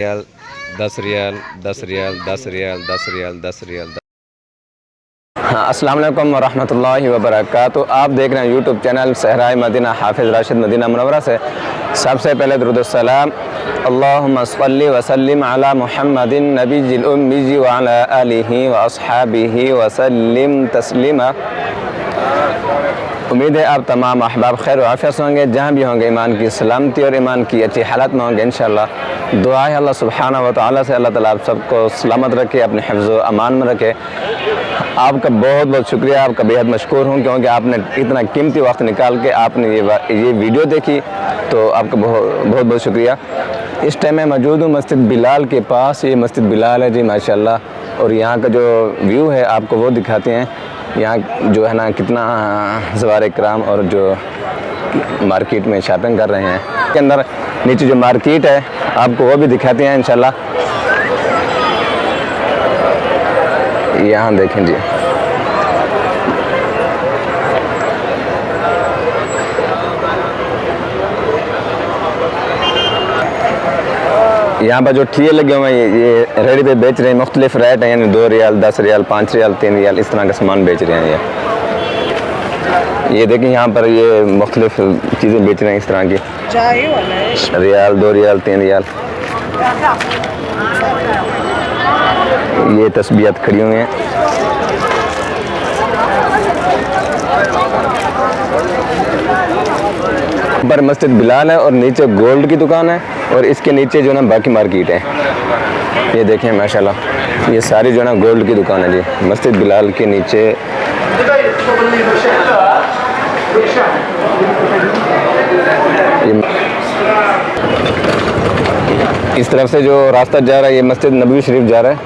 रियाल 10 रियाल 10 रियाल 10 रियाल 10 रियाल 10 रियाल। हाँ, अस्सलाम वालेकुम वरहमतुल्लाहि वबरकातुहू। आप देख रहे हैं यूट्यूब चैनल सहराए मदीना हाफिज़ राशिद मदीना मुनव्वरा से। सबसे पहले दुरूद सलाम अल्लाहुम्मा सल्लि व सल्लिम अला मुहम्मदिन नबिय्यिल उम्मी व अला आलिहि व अस्हाबिहि व सल्लिम तस्लीमा। उम्मीद है आप तमाम अहबाब खैर व आफियत से होंगे, जहाँ भी होंगे ईमान की सलामती और ईमान की अच्छी हालत में होंगे इंशाअल्लाह। दुआ है अल्लाह सुब्हानहू व तआला से, अल्लाह ताला आप सबको सलामत रखे, अपने हिफ्ज़ व अमान में रखे। आपका बहुत बहुत शुक्रिया, आपका बेहद मशकूर हूँ, क्योंकि आपने इतना कीमती वक्त निकाल के आपने ये वीडियो देखी, तो आपका बहुत बहुत शुक्रिया। इस टाइम मैं मौजूद हूँ मस्जिद बिलाल के पास। ये मस्जिद बिलाल है जी माशाल्लाह, और यहाँ का जो व्यू है आपको वो दिखाते हैं। यहाँ जो है ना कितना ज़वार इकराम और जो मार्केट में शॉपिंग कर रहे हैं, के अंदर नीचे जो मार्केट है आपको वो भी दिखाते हैं इंशाल्लाह। यहाँ देखें जी, यहाँ पर जो ठिये लगे हुए हैं ये रेडी पे बेच रहे हैं। मुख्तलिफ रेट हैं, यानी 2 रियाल 10 रियाल 5 रियाल 3 रियाल इस तरह का सामान बेच रहे हैं। ये देखें यहाँ पर ये मुख्तलिफ चीज़ें बेच रहे हैं इस तरह की। रियाल 2 रियाल 3 रियाल। ये तस्बीहात खड़ी हुई हैं। पर मस्जिद बिलाल है और नीचे गोल्ड की दुकान है, और इसके नीचे जो है ना बाकी मार्केट है। ये देखें माशाल्लाह, ये सारी जो है ना गोल्ड की दुकान है जी मस्जिद बिलाल के नीचे। इस तरफ से जो रास्ता जा रहा है ये मस्जिद नबवी शरीफ जा रहा है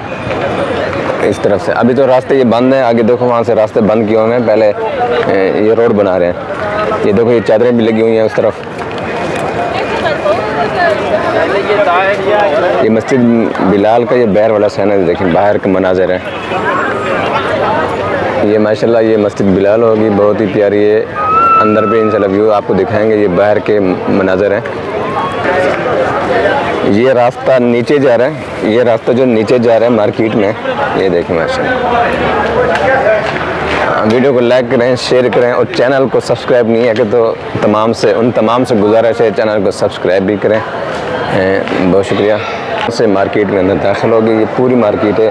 इस तरफ से। अभी तो रास्ते ये बंद है, आगे देखो वहाँ से रास्ते बंद किए हुए हैं, पहले ये रोड बना रहे हैं। ये देखो ये चादरें भी लगी हुई हैं उस तरफ। ये मस्जिद बिलाल का ये बैर वाला सहन है, देखें बाहर का मनाज़र है ये माशाल्लाह। ये मस्जिद बिलाल होगी, बहुत ही प्यारी है। अंदर पे इंशाल्लाह व्यू आपको दिखाएंगे, ये बाहर के मनाज़र हैं। ये रास्ता नीचे जा रहा है, ये रास्ता जो नीचे जा रहा है मार्केट में, ये देखें माशाल्लाह। वीडियो को लाइक करें, शेयर करें, और चैनल को सब्सक्राइब नहीं है कि तो उन तमाम से गुजारिश है चैनल को सब्सक्राइब भी करें। बहुत शुक्रिया। से मार्केट के अंदर दाखिल होगी, ये पूरी मार्केट है,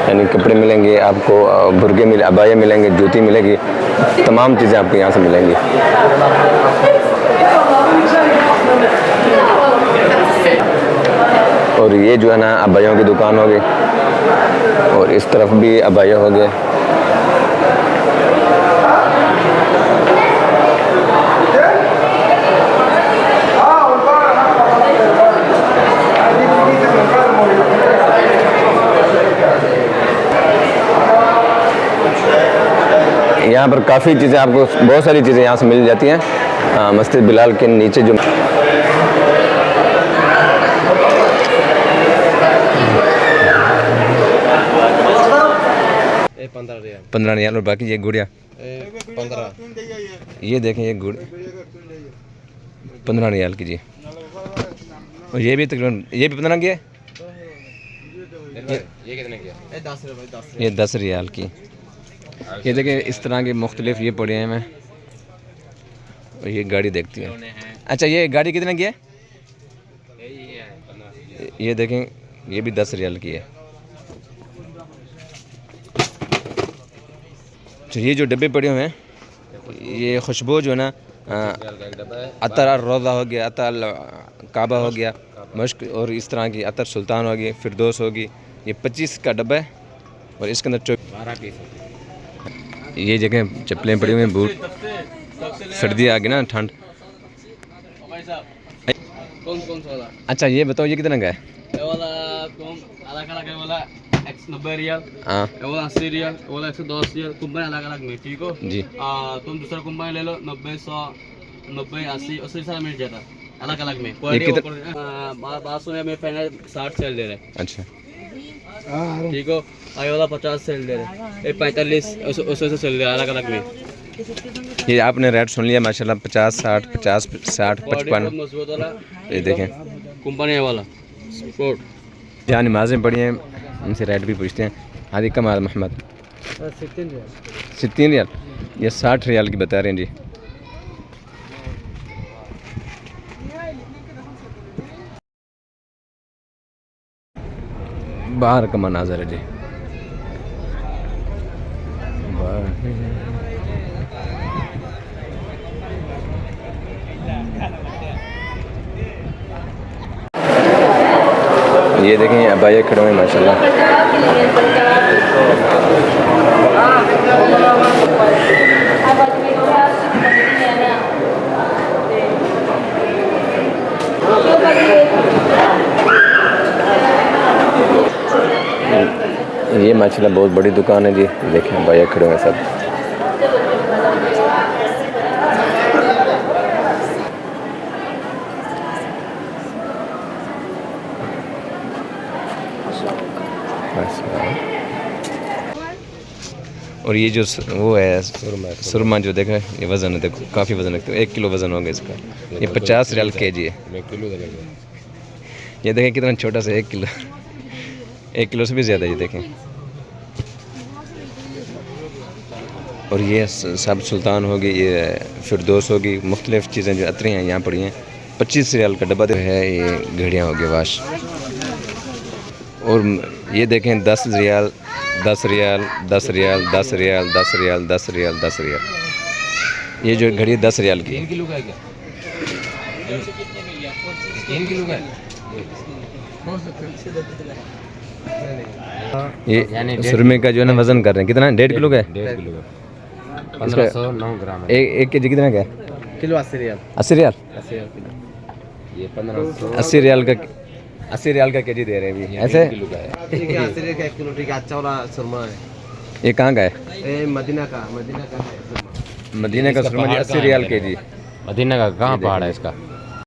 यानी कपड़े मिलेंगे आपको, बुरगे अबाया मिलेंगे, जूती मिलेगी, तमाम चीज़ें आपको यहाँ से मिलेंगी। और ये जो है ना अबायों की दुकान होगी, और इस तरफ भी अबाया हो गए। यहाँ पर काफ़ी चीज़ें आपको, बहुत सारी चीज़ें यहाँ से मिल जाती हैं। मस्जिद बिलाल के नीचे जो 15 रियाल, और बाकी ये गुड़िया 15। ये देखें ये गुड़ 15 रियाल की जी, और ये भी तकरीबन ये भी 15 की है। ये कितने की है? ये 10 रियाल की। ये देखें इस तरह के मुख्तलिफ ये पड़े हैं मैं, और ये गाड़ी देखती है। अच्छा ये गाड़ी कितने की है? ये देखें ये भी 10 रियाल की है। तो ये जो डब्बे पड़े हुए हैं, ये खुशबू जो है ना अतर रोज़ा हो गया, अतर काबा हो गया, मश्क, और इस तरह की अतर सुल्तान होगी, फिरदौस होगी। ये 25 का डब्बा है, और इसके अंदर 12 पीस। ये जगह चप्पलें पड़ी हुई हैं, बूट, सर्दी आ गई ना, ठंड। अच्छा ये बताओ ये कितने का है? ये वाला तुम अलग-अलग है, वाला 90 रियाल, हाँ ये वाला 80 रियाल, ये वाला 110 रियाल, कंपनी अलग-अलग में, ठीक हो जी। तुम दूसरा कंपनी ले लो, 90 100 90 80 उसी तरह मिल जाता अलग-अलग में। बात सुने में फाइनल 60 सेल दे रहे। अच्छा ठीक हो। ये वाला 50 सेल दे रहे, ये 45 उस सेल दे रहे अलग-अलग में। ये आपने रेट सुन लिया माशाल्लाह, 50 60 50 60 55। ये देखें कंपनी वाला स्पोर्ट जहाँ नमाज़ें पढ़ी हैं उनसे रेट भी पूछते हैं। हादी कमाल मोहम्मद 60 रियाल, ये 60 रियाल की बता रहे हैं जी। बाहर का मनाजर है जी। ये देखें अबाया खड़े हुए माशाल्लाह। ये माशाल्लाह बहुत बड़ी दुकान है जी। देखें अबाया खड़े हुए सब। और ये जो वो है सुरमा जो देखा ये वज़न है, देखो काफ़ी वज़न रखते हो, 1 किलो वज़न होगा इसका। ये 50 रियाल केजी है। ये देखें कितना छोटा सा 1 किलो, 1 किलो से भी ज़्यादा। ये देखें। और ये सब सुल्तान होगी, ये फिरदौस होगी, मुख्तलिफ़ चीज़ें जो अतरी हैं यहाँ पड़ी हैं। 25 रियाल का डब्बा है। ये घड़ियाँ होगी वाश। और ये देखें 10 रियाल 10 रियाल 10 रियाल 10 रियाल 10 रियाल 10 रियाल 10 रियाल। ये जो घड़ी 10 रियाल की। 3 किलो का है क्या? 3 किलो का है? ये सुरमे का जो है ना वज़न कर रहे हैं, कितना है? 1.5 किलो का है। 1.5 किलो का 1509 ग्राम है। 1 केजी कितना का है? किलो 80 रियाल। 80 रियाल। 80 रियाल किलो। ये 1500 80 रियाल का 80 रियाल का केजी दे रहे हैं अभी ऐसे। 1 किलो का है। ठीक है 80 का 1 किलो। ठीक है, अच्छा वाला सुरमा है। ये कहाँ का है? ये मदीना का है सुरमा। मदीना का सुरमा 80 रियाल केजी। मदीना का कहाँ पहाड़ है इसका?